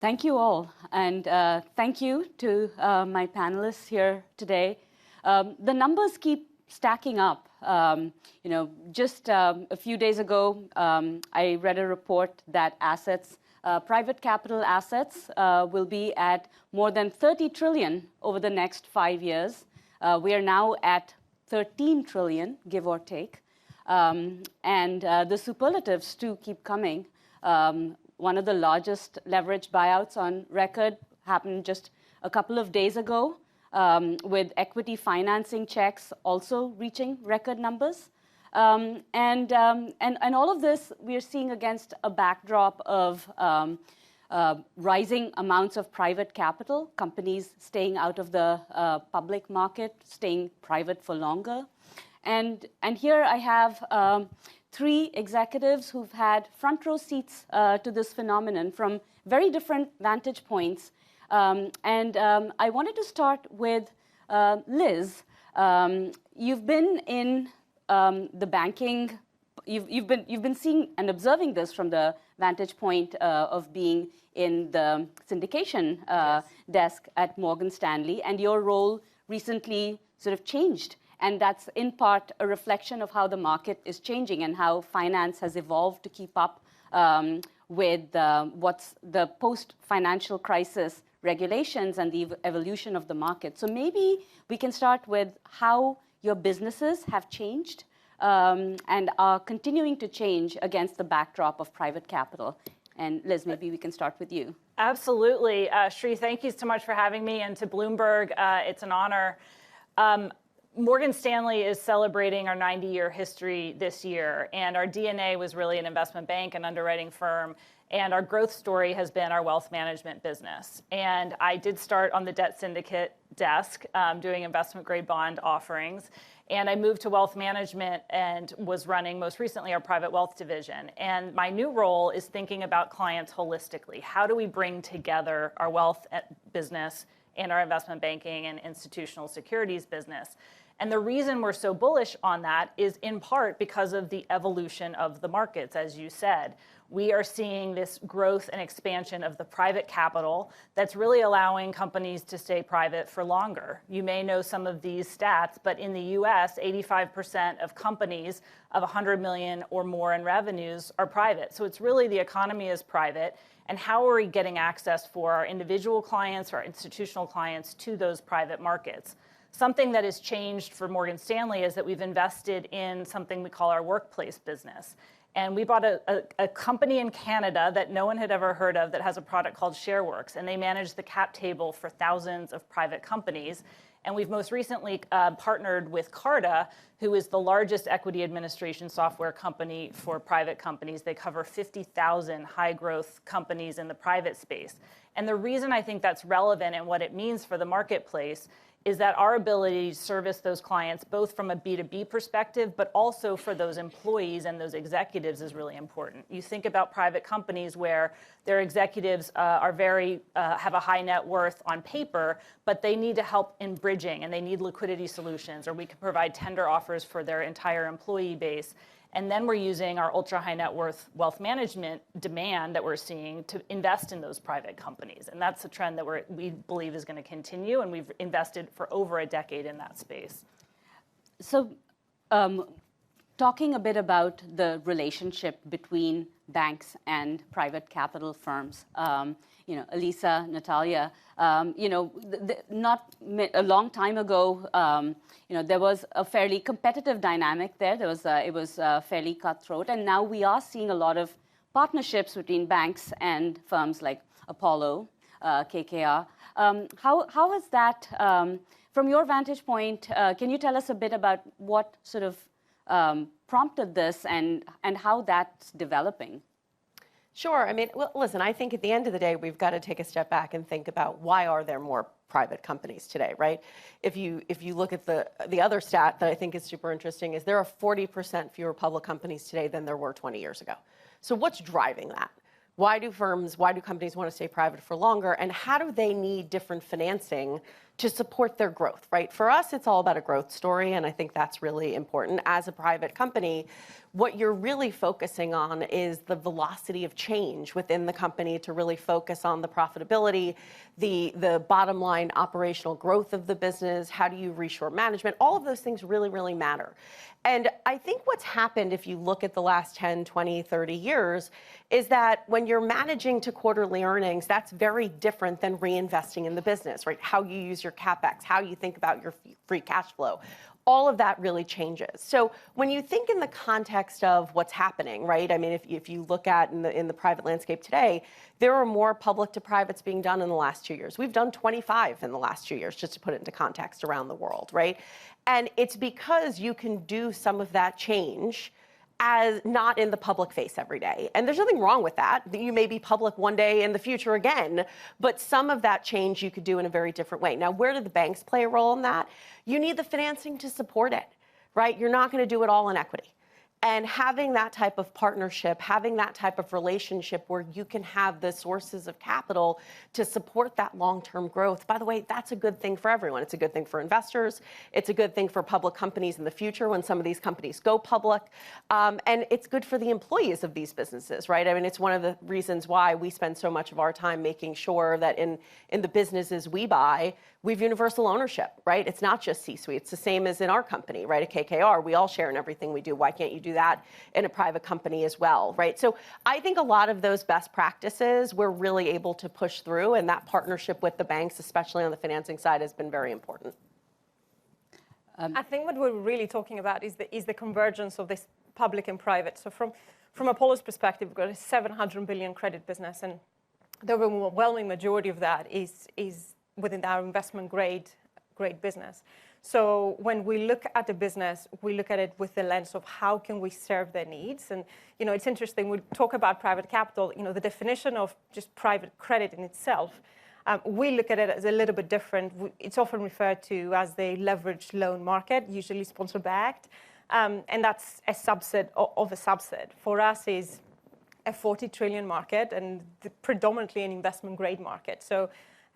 Thank you all, and thank you to my panelists here today. The numbers keep stacking up. Just a few days ago, I read a report that private capital assets will be at more than 30 trillion over the next 5 years. We are now at 13 trillion, give or take. And the superlatives too keep coming. One of the largest leveraged buyouts on record happened just a couple of days ago, with equity financing checks also reaching record numbers. And all of this we are seeing against a backdrop of rising amounts of private capital, companies staying out of the public market, staying private for longer. And here I have 3 executives who've had front row seats to this phenomenon from very different vantage points. I wanted to start with Liz. You've been in the banking. You've been seeing and observing this from the vantage point of being in the syndication desk at Morgan Stanley, and your role recently sort of changed. And that's in part a reflection of how the market is changing and how finance has evolved to keep up with what's the post-financial crisis regulations and the evolution of the market. So maybe we can start with how your businesses have changed and are continuing to change against the backdrop of private capital. And Liz, maybe we can start with you. Absolutely. Shri, thank you so much for having me, and to Bloomberg, it's an honor. Morgan Stanley is celebrating our 90-year history this year, and our DNA was really an investment bank and underwriting firm, and our growth story has been our wealth management business. And I did start on the debt syndicate desk doing investment-grade bond offerings, and I moved to wealth management and was running most recently our private wealth division. And my new role is thinking about clients holistically. How do we bring together our wealth business and our investment banking and institutional securities business? And the reason we're so bullish on that is in part because of the evolution of the markets, as you said. We are seeing this growth and expansion of the private capital that's really allowing companies to stay private for longer. You may know some of these stats, but in the US, 85% of companies of 100 million or more in revenues are private. So it's really the economy is private. And how are we getting access for our individual clients, our institutional clients, to those private markets? Something that has changed for Morgan Stanley is that we've invested in something we call our workplace business. And we bought a company in Canada that no one had ever heard of that has a product called ShareWorks. And they manage the cap table for thousands of private companies. And we've most recently partnered with Carta, who is the largest equity administration software company for private companies. They cover 50,000 high-growth companies in the private space. And the reason I think that's relevant and what it means for the marketplace is that our ability to service those clients, both from a B2B perspective, but also for those employees and those executives, is really important. You think about private companies where their executives have a high net worth on paper, but they need to help in bridging, and they need liquidity solutions, or we can provide tender offers for their entire employee base. And then we're using our ultra high net worth wealth management demand that we're seeing to invest in those private companies. And that's a trend that we believe is going to continue, and we've invested for over a decade in that space. So talking a bit about the relationship between banks and private capital firms, Elisa, Natalia, not a long time ago, there was a fairly competitive dynamic there. It was fairly cutthroat, and now we are seeing a lot of partnerships between banks and firms like Apollo, KKR. How has that, from your vantage point, can you tell us a bit about what sort of prompted this and how that's developing? Sure. I mean, well, listen, I think at the end of the day, we've got to take a step back and think about why are there more private companies today, right? If you look at the other stat that I think is super interesting is there are 40% fewer public companies today than there were 20 years ago. So what's driving that? Why do companies want to stay private for longer? And how do they need different financing to support their growth, right? For us, it's all about a growth story, and I think that's really important. As a private company, what you're really focusing on is the velocity of change within the company to really focus on the profitability, the bottom line operational growth of the business, how do you reshore management, all of those things really, really matter. And I think what's happened, if you look at the last 10, 20, 30 years, is that when you're managing to quarterly earnings, that's very different than reinvesting in the business, right? How you use your CapEx, how you think about your free cash flow. All of that really changes. So when you think in the context of what's happening, right? I mean, if you look at in the private landscape today, there are more public to privates being done in the last 2 years. We've done 25 in the last 2 years, just to put it into context around the world, right? And it's because you can do some of that change as not in the public face every day. And there's nothing wrong with that. You may be public one day in the future again, but some of that change you could do in a very different way. Now, where do the banks play a role in that? You need the financing to support it, right? You're not going to do it all in equity. And having that type of partnership, having that type of relationship where you can have the sources of capital to support that long-term growth, by the way, that's a good thing for everyone. It's a good thing for investors. It's a good thing for public companies in the future when some of these companies go public. And it's good for the employees of these businesses, right? I mean, it's one of the reasons why we spend so much of our time making sure that in the businesses we buy, we've universal ownership, right? It's not just C-suite. It's the same as in our company, right? At KKR, we all share in everything we do. Why can't you do that in a private company as well, right? So I think a lot of those best practices we're really able to push through, and that partnership with the banks, especially on the financing side, has been very important. I think what we're really talking about is the convergence of this public and private. So from Apollo's perspective, we've got a 700 billion credit business, and the overwhelming majority of that is within our investment grade business. So when we look at the business, we look at it with the lens of how can we serve their needs. And it's interesting, we talk about private capital, the definition of just private credit in itself, we look at it as a little bit different. It's often referred to as the leveraged loan market, usually sponsor-backed, and that's a subset of a subset. For us is a 40 trillion market and predominantly an investment grade market. So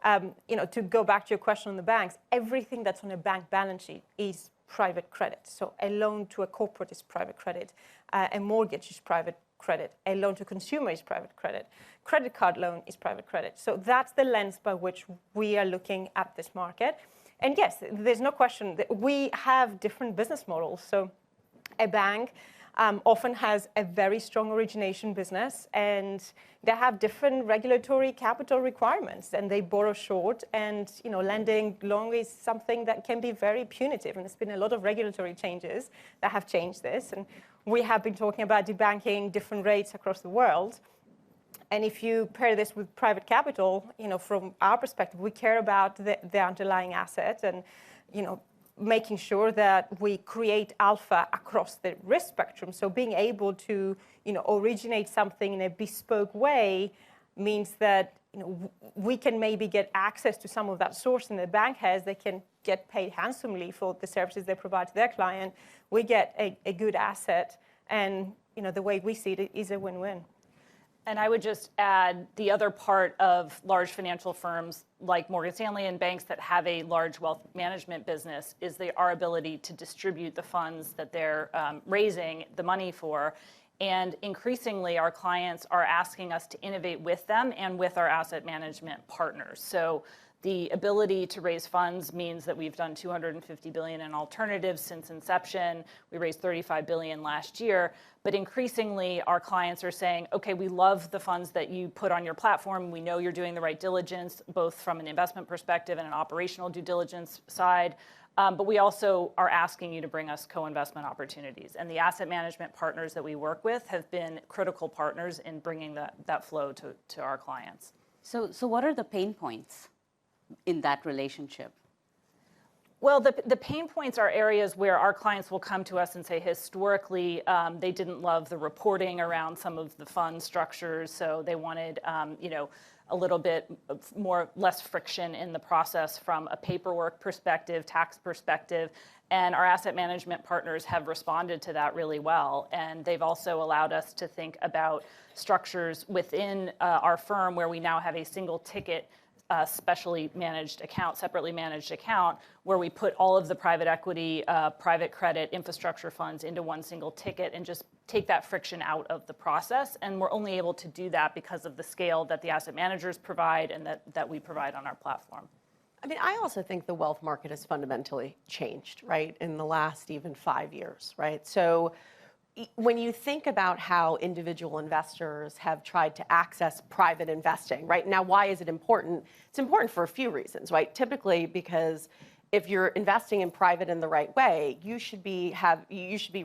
to go back to your question on the banks, everything that's on a bank balance sheet is private credit. So a loan to a corporate is private credit, a mortgage is private credit, a loan to consumer is private credit, credit card loan is private credit. So that's the lens by which we are looking at this market. And yes, there's no question that we have different business models. So a bank often has a very strong origination business, and they have different regulatory capital requirements, and they borrow short, and lending long is something that can be very punitive, and there's been a lot of regulatory changes that have changed this, and we have been talking about debanking different rates across the world. And if you pair this with private capital, from our perspective, we care about the underlying asset and making sure that we create alpha across the risk spectrum. So being able to, originate something in a bespoke way means that, we can maybe get access to some of that source and the bank has. They can get paid handsomely for the services they provide to their client. We get a good asset, and, the way we see it is a win-win. And I would just add the other part of large financial firms like Morgan Stanley and banks that have a large wealth management business is our ability to distribute the funds that they're raising the money for. And increasingly, our clients are asking us to innovate with them and with our asset management partners. So the ability to raise funds means that we've done $250 billion in alternatives since inception. We raised $35 billion last year. But increasingly, our clients are saying, okay, we love the funds that you put on your platform. We know you're doing the right diligence, both from an investment perspective and an operational due diligence side. But we also are asking you to bring us co-investment opportunities. And the asset management partners that we work with have been critical partners in bringing that flow to our clients. So what are the pain points in that relationship? Well, the pain points are areas where our clients will come to us and say historically they didn't love the reporting around some of the fund structures, so they wanted a little bit less friction in the process from a paperwork perspective, tax perspective. And our asset management partners have responded to that really well. And they've also allowed us to think about structures within our firm where we now have a single ticket separately managed account, where we put all of the private equity, private credit, infrastructure funds into one single ticket and just take that friction out of the process. And we're only able to do that because of the scale that the asset managers provide and that we provide on our platform. I mean, I also think the wealth market has fundamentally changed, right, in the last even 5 years, right? So when you think about how individual investors have tried to access private investing, right? Now, why is it important? It's important for a few reasons, right? Typically because if you're investing in private in the right way, you should be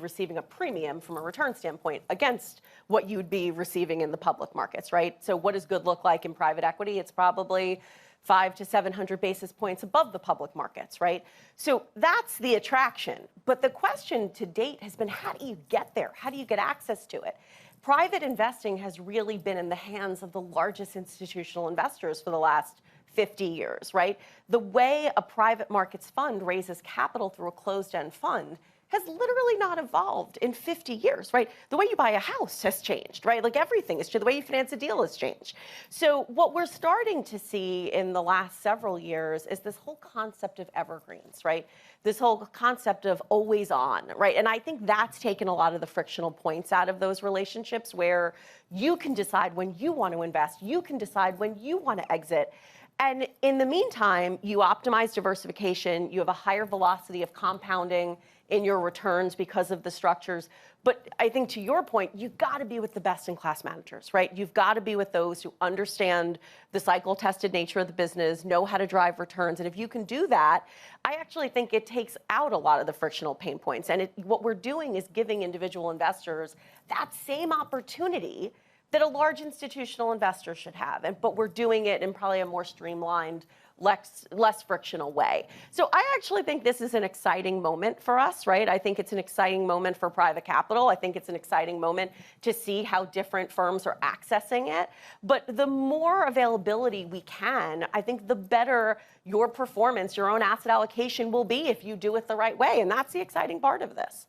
receiving a premium from a return standpoint against what you would be receiving in the public markets, right? So what does good look like in private equity? It's probably 500 to 700 basis points above the public markets, right? So that's the attraction. But the question to date has been, how do you get there? How do you get access to it? Private investing has really been in the hands of the largest institutional investors for the last 50 years, right? The way a private markets fund raises capital through a closed-end fund has literally not evolved in 50 years, right? The way you buy a house has changed, right? Like everything is true. The way you finance a deal has changed. So what we're starting to see in the last several years is this whole concept of evergreens, right? This whole concept of always on, right? And I think that's taken a lot of the frictional points out of those relationships where you can decide when you want to invest, you can decide when you want to exit. And in the meantime, you optimize diversification, you have a higher velocity of compounding in your returns because of the structures. But I think to your point, you've got to be with the best in class managers, right? You've got to be with those who understand the cycle tested nature of the business, know how to drive returns. And if you can do that, I actually think it takes out a lot of the frictional pain points. And what we're doing is giving individual investors that same opportunity that a large institutional investor should have. But we're doing it in probably a more streamlined, less frictional way. So I actually think this is an exciting moment for us, right? I think it's an exciting moment for private capital. I think it's an exciting moment to see how different firms are accessing it. But the more availability we can, I think the better your performance, your own asset allocation will be if you do it the right way. And that's the exciting part of this.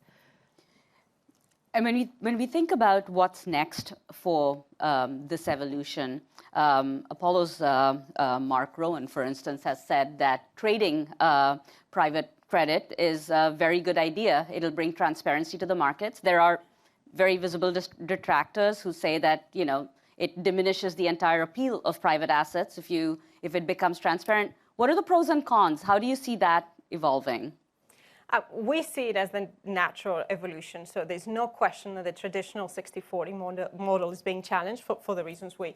And when we think about what's next for this evolution, Apollo's Mark Rowan, for instance, has said that trading private credit is a very good idea. It'll bring transparency to the markets. There are very visible detractors who say that it diminishes the entire appeal of private assets if it becomes transparent. What are the pros and cons? How do you see that evolving? We see it as the natural evolution. So there's no question that the traditional 60-40 model is being challenged for the reasons we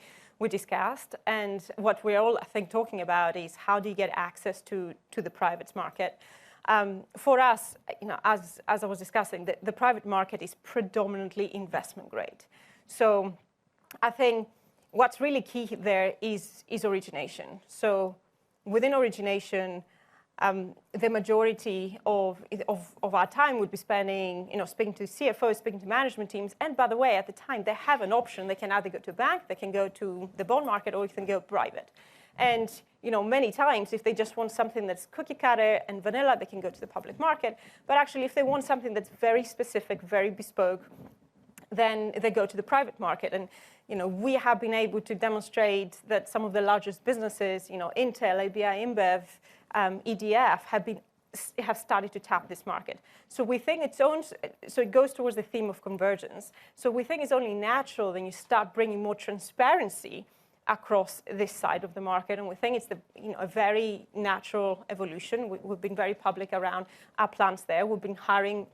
discussed. And what we're all, I think, talking about is how do you get access to the private market? For us, as I was discussing, the private market is predominantly investment grade. So I think what's really key there is origination. So within origination, the majority of our time would be spending, speaking to CFOs, speaking to management teams. And by the way, at the time, they have an option. They can either go to a bank, they can go to the bond market, or they can go private. And many times, if they just want something that's cookie cutter and vanilla, they can go to the public market. But actually, if they want something that's very specific, very bespoke, then they go to the private market. And we have been able to demonstrate that some of the largest businesses, Intel, ABI, InBev, EDF have started to tap this market. So we think it goes towards the theme of convergence. So we think it's only natural when you start bringing more transparency across this side of the market, and we think it's a very natural evolution. We've been very public around our plans there. We've been hiring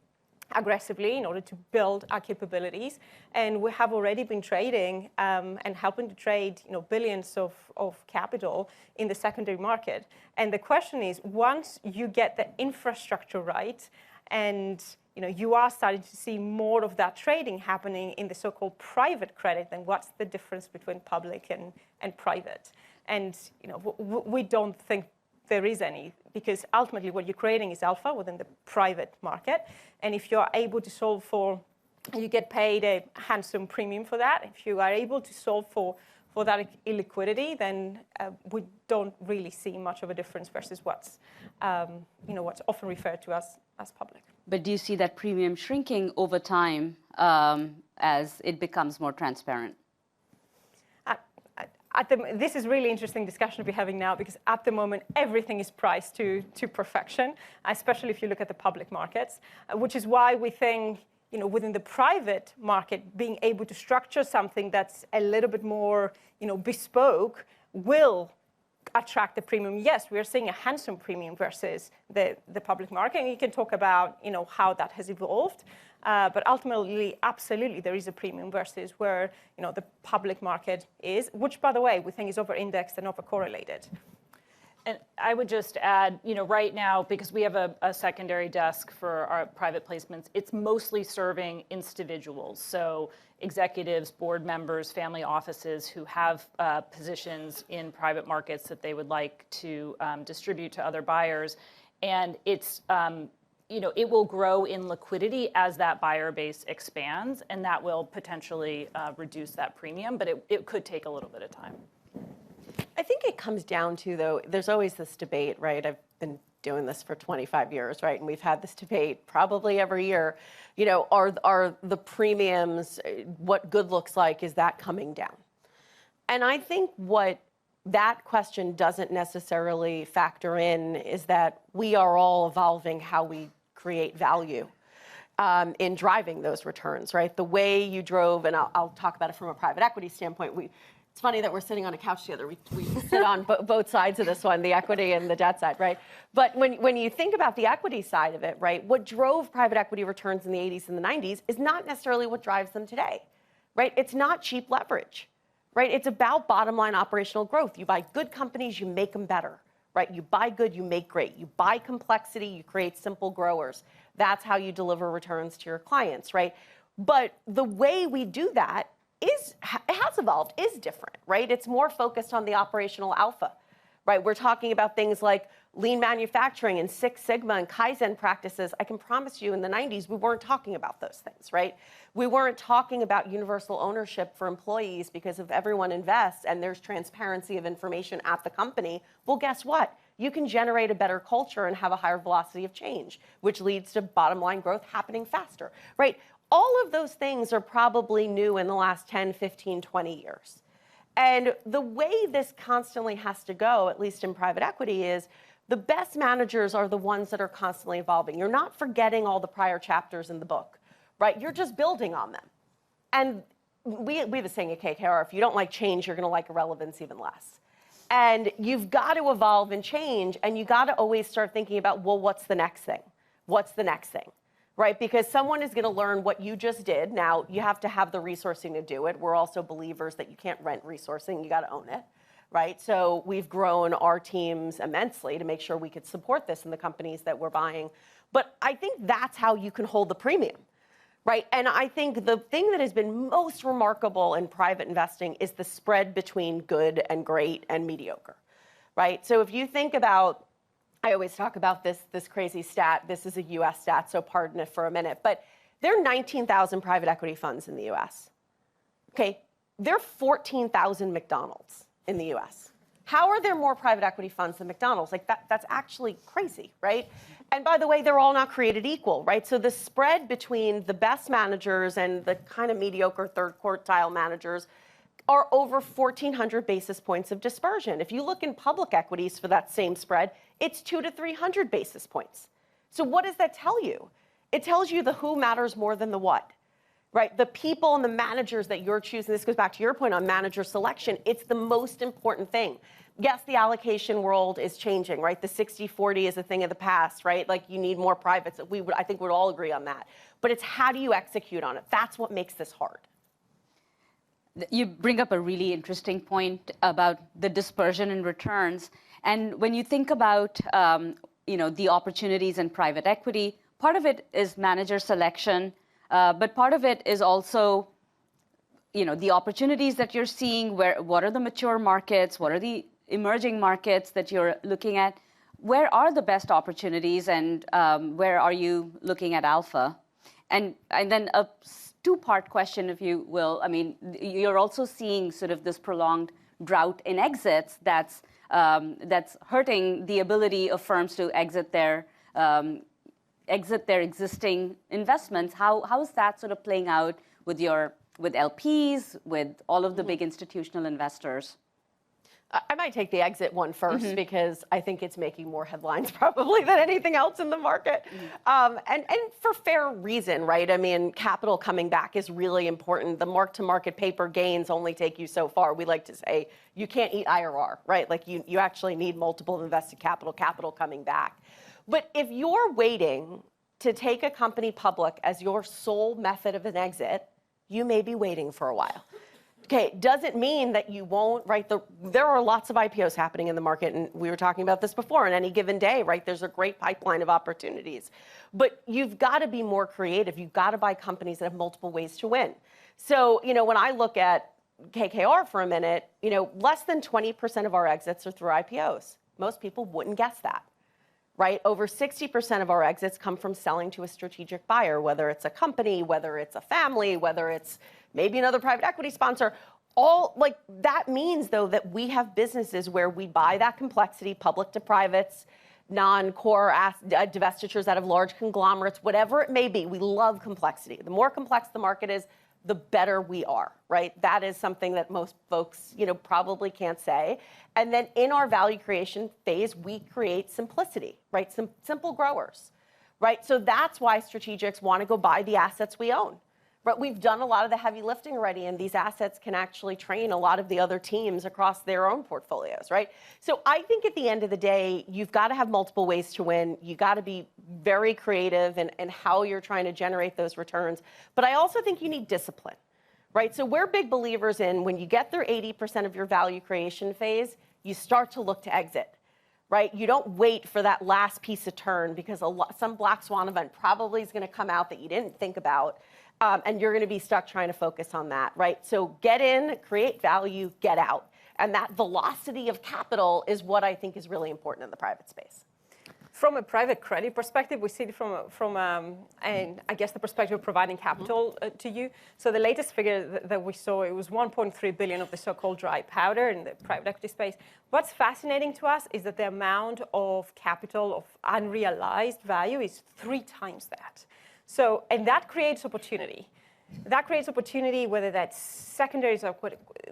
aggressively in order to build our capabilities, and we have already been trading and helping to trade billions of capital in the secondary market. And the question is, once you get the infrastructure right, and you are starting to see more of that trading happening in the so-called private credit, then what's the difference between public and private? And we don't think there is any, because ultimately what you're creating is alpha within the private market. And if you're able to solve for, you get paid a handsome premium for that. If you are able to solve for that illiquidity, then we don't really see much of a difference versus what's often referred to as as public. But do you see that premium shrinking over time as it becomes more transparent? This is really interesting discussion we're having now, because at the moment everything is priced to perfection, especially if you look at the public markets, which is why we think, within the private market, being able to structure something that's a little bit more, bespoke will attract the premium. Yes, we are seeing a handsome premium versus the public market, and you can talk about, how that has evolved. But ultimately, absolutely, there is a premium versus where the public market is, which, by the way, we think is over-indexed and over-correlated. And I would just add, right now, because we have a secondary desk for our private placements, it's mostly serving individuals. So executives, board members, family offices who have positions in private markets that they would like to distribute to other buyers. And it's it will grow in liquidity as that buyer base expands, and that will potentially reduce that premium, but it could take a little bit of time. I think it comes down to, though, there's always this debate, right? I've been doing this for 25 years, right? And we've had this debate probably every year. Are the premiums, what good looks like, is that coming down? And I think what that question doesn't necessarily factor in is that we are all evolving how we create value in driving those returns, right? The way you drove, and I'll talk about it from a private equity standpoint. It's funny that we're sitting on a couch together. We sit on both sides of this one, the equity and the debt side, right? But when you think about the equity side of it, right, what drove private equity returns in the 80s and the 90s is not necessarily what drives them today, right? It's not cheap leverage, right? It's about bottom line operational growth. You buy good companies, you make them better, right? You buy good, you make great. You buy complexity, you create simple growers. That's how you deliver returns to your clients, right? But the way we do that has evolved, is different, right? It's more focused on the operational alpha, right? We're talking about things like lean manufacturing and Six Sigma and Kaizen practices. I can promise you in the 90s, we weren't talking about those things, right? We weren't talking about universal ownership for employees, because if everyone invests and there's transparency of information at the company, well, guess what? You can generate a better culture and have a higher velocity of change, which leads to bottom line growth happening faster, right? All of those things are probably new in the last 10, 15, 20 years. And the way this constantly has to go, at least in private equity, is the best managers are the ones that are constantly evolving. You're not forgetting all the prior chapters in the book, right? You're just building on them. And we have a saying at KKR, if you don't like change, you're going to like irrelevance even less. And you've got to evolve and change, and you got to always start thinking about, well, what's the next thing? What's the next thing? Right? Because someone is going to learn what you just did. Now, you have to have the resourcing to do it. We're also believers that you can't rent resourcing. You got to own it, right? So we've grown our teams immensely to make sure we could support this in the companies that we're buying. But I think that's how you can hold the premium, right? And I think the thing that has been most remarkable in private investing is the spread between good and great and mediocre, right? So if you think about, I always talk about this crazy stat. This is a US stat, so pardon it for a minute. But there are 19,000 private equity funds in the US. Okay, there are 14,000 McDonald's in the US. How are there more private equity funds than McDonald's? Like that's actually crazy, right? And by the way, they're all not created equal, right? So the spread between the best managers and the kind of mediocre third quartile managers are over 1,400 basis points of dispersion. If you look in public equities for that same spread, it's 200 to 300 basis points. So what does that tell you? It tells you the who matters more than the what, right? The people and the managers that you're choosing, this goes back to your point on manager selection, it's the most important thing. Yes, the allocation world is changing, right? The 60-40 is a thing of the past, right? Like you need more privates. I think we'd all agree on that. But it's how do you execute on it? That's what makes this hard. You bring up a really interesting point about the dispersion in returns. And when you think about the opportunities in private equity, part of it is manager selection, but part of it is also the opportunities that you're seeing. What are the mature markets? What are the emerging markets that you're looking at? Where are the best opportunities, and where are you looking at alpha? And then a two-part question, if you will. I mean, you're also seeing sort of this prolonged drought in exits that's hurting the ability of firms to exit their exit their existing investments. How is that sort of playing out with LPs, with all of the big institutional investors? I might take the exit one first because I think it's making more headlines probably than anything else in the market. And for fair reason, right? I mean, capital coming back is really important. The mark-to-market paper gains only take you so far. We like to say you can't eat IRR, right? Like you actually need multiple invested capital coming back. But if you're waiting to take a company public as your sole method of an exit, you may be waiting for a while. Okay, doesn't mean that you won't, right? There are lots of IPOs happening in the market, and we were talking about this before. On any given day, right, there's a great pipeline of opportunities. But you've got to be more creative. You've got to buy companies that have multiple ways to win. So, when I look at KKR for a minute, less than 20% of our exits are through IPOs. Most people wouldn't guess that. Right? Over 60% of our exits come from selling to a strategic buyer, whether it's a company, whether it's a family, whether it's maybe another private equity sponsor. That means, though, that we have businesses where we buy that complexity, public to privates, non-core divestitures out of large conglomerates, whatever it may be. We love complexity. The more complex the market is, the better we are, right? That is something that most folks, probably can't say. And then in our value creation phase, we create simplicity, right? Simple growers, right? So that's why strategics want to go buy the assets we own. But we've done a lot of the heavy lifting already, and these assets can actually train a lot of the other teams across their own portfolios, right? So I think at the end of the day, you've got to have multiple ways to win. You got to be very creative in how you're trying to generate those returns. But I also think you need discipline, right? So we're big believers in when you get through 80% of your value creation phase, you start to look to exit. Right? You don't wait for that last piece of turn because some black swan event probably is going to come out that you didn't think about. And you're going to be stuck trying to focus on that, right? So get in, create value, get out. And that velocity of capital is what I think is really important in the private space. From a private credit perspective, we see it from and I guess the perspective of providing capital to you. So the latest figure that we saw, it was 1.3 billion of the so-called dry powder in the private equity space. What's fascinating to us is that the amount of capital of unrealized value is 3 times that. So, and that creates opportunity. That creates opportunity, whether that's secondaries or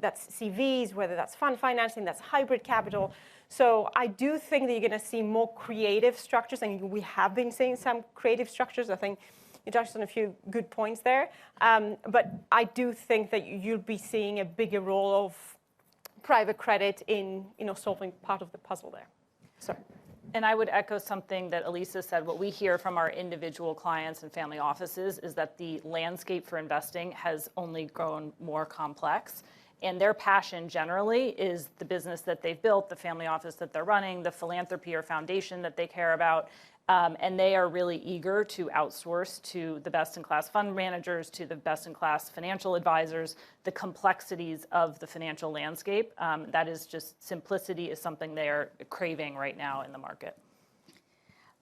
that's CVs, whether that's fund financing, that's hybrid capital. So I do think that you're going to see more creative structures, and we have been seeing some creative structures. I think you touched on a few good points there. But I do think that you'll be seeing a bigger role of private credit in solving part of the puzzle there. So. And I would echo something that Elisa said. What we hear from our individual clients and family offices is that the landscape for investing has only grown more complex. And their passion generally is the business that they've built, the family office that they're running, the philanthropy or foundation that they care about. And they are really eager to outsource to the best-in-class fund managers, to the best-in-class financial advisors, the complexities of the financial landscape. That is just, simplicity is something they are craving right now in the market.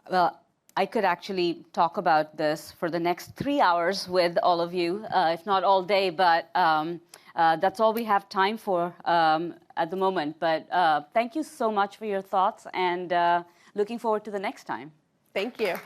Well, I could actually talk about this for the next 3 hours with all of you, if not all day, but that's all we have time for at the moment. But thank you so much for your thoughts, and looking forward to the next time. Thank you.